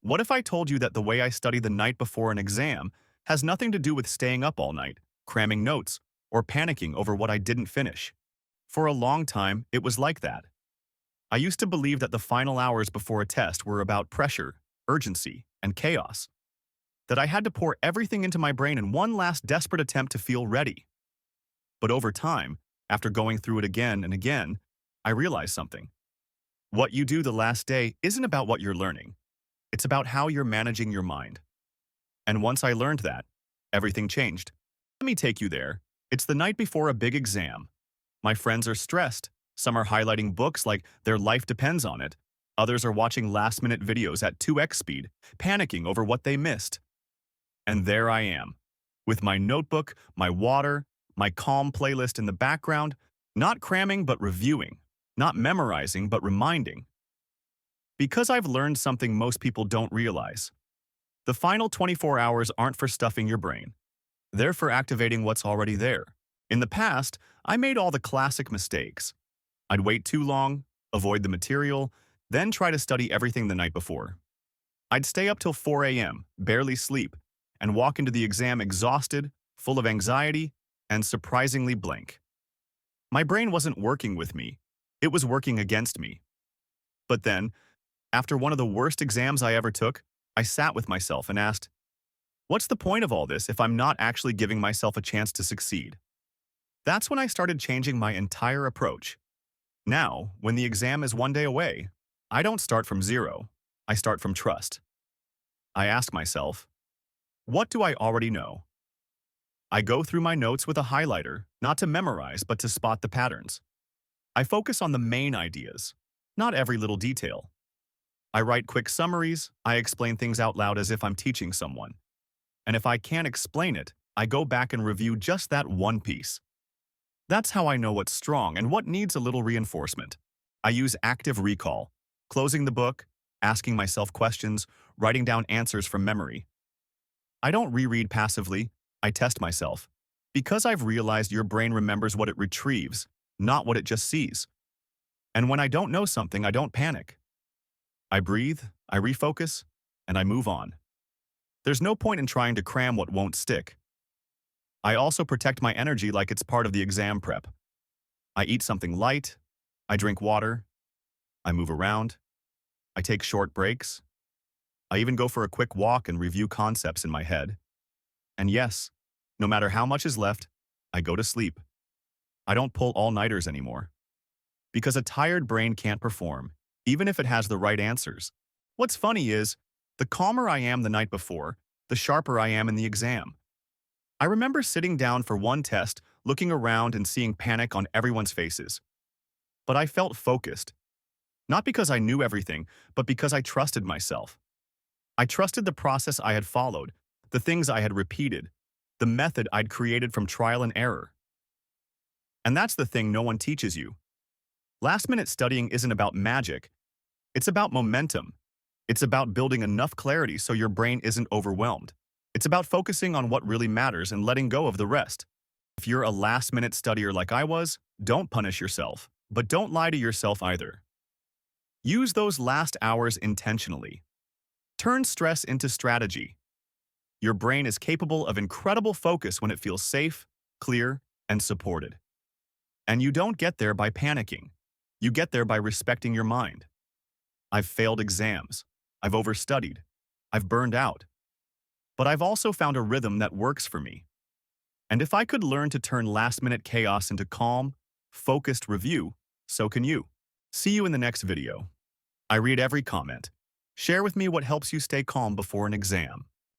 What if I told you that the way I study the night before an exam has nothing to do with staying up all night, cramming notes, or panicking over what I didn't finish? For a long time, it was like that. I used to believe that the final hours before a test were about pressure, urgency, and chaos, that I had to pour everything into my brain in one last desperate attempt to feel ready. But over time, after going through it again and again, I realized something. What you do the last day isn't about what you're learning. It's about how you're managing your mind. And once I learned that, everything changed. Let me take you there. It's the night before a big exam. My friends are stressed. Some are highlighting books like their life depends on it. Others are watching last-minute videos at 2x speed, panicking over what they missed. And there I am, with my notebook, my water, my calm playlist in the background, not cramming but reviewing, not memorizing but reminding. Because I've learned something most people don't realize. The final 24 hours aren't for stuffing your brain. They're for activating what's already there. In the past, I made all the classic mistakes. I'd wait too long, avoid the material, then try to study everything the night before. I'd stay up till 4 a.m., barely sleep, and walk into the exam exhausted, full of anxiety, and surprisingly blank. My brain wasn't working with me. It was working against me. But then, after one of the worst exams I ever took, I sat with myself and asked, what's the point of all this if I'm not actually giving myself a chance to succeed? That's when I started changing my entire approach. Now, when the exam is one day away, I don't start from zero. I start from trust. I ask myself, what do I already know? I go through my notes with a highlighter, not to memorize, but to spot the patterns. I focus on the main ideas, not every little detail. I write quick summaries, I explain things out loud as if I'm teaching someone. And if I can't explain it, I go back and review just that one piece. That's how I know what's strong and what needs a little reinforcement. I use active recall, closing the book, asking myself questions, writing down answers from memory. I don't reread passively, I test myself. Because I've realized your brain remembers what it retrieves, not what it just sees. And when I don't know something, I don't panic. I breathe, I refocus, and I move on. There's no point in trying to cram what won't stick. I also protect my energy like it's part of the exam prep. I eat something light, I drink water, I move around, I take short breaks. I even go for a quick walk and review concepts in my head. And yes, no matter how much is left, I go to sleep. I don't pull all-nighters anymore. Because a tired brain can't perform, even if it has the right answers. What's funny is, the calmer I am the night before, the sharper I am in the exam. I remember sitting down for one test, looking around and seeing panic on everyone's faces. But I felt focused. Not because I knew everything, but because I trusted myself. I trusted the process I had followed, the things I had repeated, the method I'd created from trial and error. And that's the thing no one teaches you. Last-minute studying isn't about magic. It's about momentum. It's about building enough clarity so your brain isn't overwhelmed. It's about focusing on what really matters and letting go of the rest. If you're a last-minute studier like I was, don't punish yourself, but don't lie to yourself either. Use those last hours intentionally. Turn stress into strategy. Your brain is capable of incredible focus when it feels safe, clear, and supported. And you don't get there by panicking. You get there by respecting your mind. I've failed exams. I've overstudied. I've burned out. But I've also found a rhythm that works for me. And if I could learn to turn last-minute chaos into calm, focused review, so can you. See you in the next video. I read every comment. Share with me what helps you stay calm before an exam.